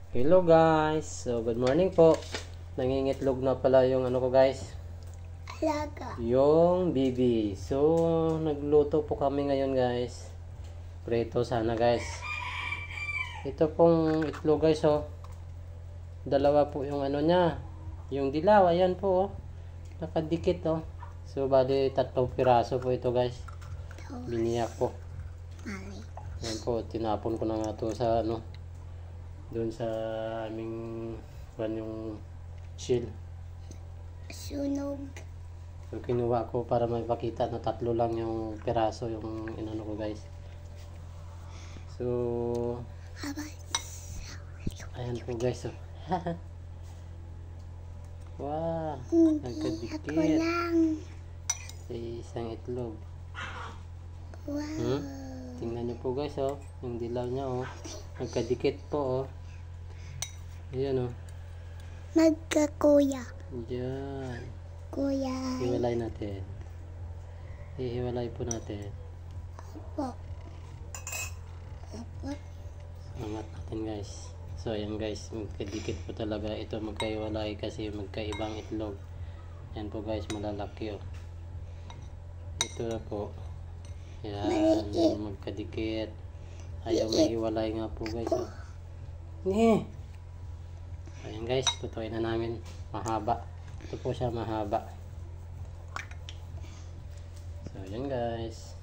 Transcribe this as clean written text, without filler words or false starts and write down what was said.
Hello guys, so good morning po. Nangingitlog na pala yung ano ko guys, Alaga. yung bibi. So nagluto po kami ngayon guys, prito sana guys. Ito pong itlog guys, oh, dalawa po yung ano nya, yung dilaw, ayan po, oh, nakadikit, oh. So bali 3 piraso po ito guys, biniyak po. Mali. Ayan po, tinapon ko na nga to sa ano, doon sa aming yung shield. Sunog. So kinuha ko para magpakita na 3 lang yung piraso yung inano ko guys. So Habay. ayan po guys, oh. Wow, Hindi nagkadikit ako lang. sa isang itlog. Wow. Tingnan nyo po guys, oh, yung dilaw nya, oh, nagkadikit po, oh. Ayan, oh. Magkakuya. Diyan. Kuya. Hiwalay natin. Ihiwalay po natin. Opo. Opo. Angat natin guys. So ayan guys, magkadikit po talaga. Ito magkaiwalay kasi magkaibang itlog. Ayan po guys, malalaki, oh. Ito na po. Ayan, magkadikit. Ayaw mahiwalay nga po guys, oh. Ayan guys, tutuin na namin. Mahaba. Ito po siya mahaba. So ayan guys.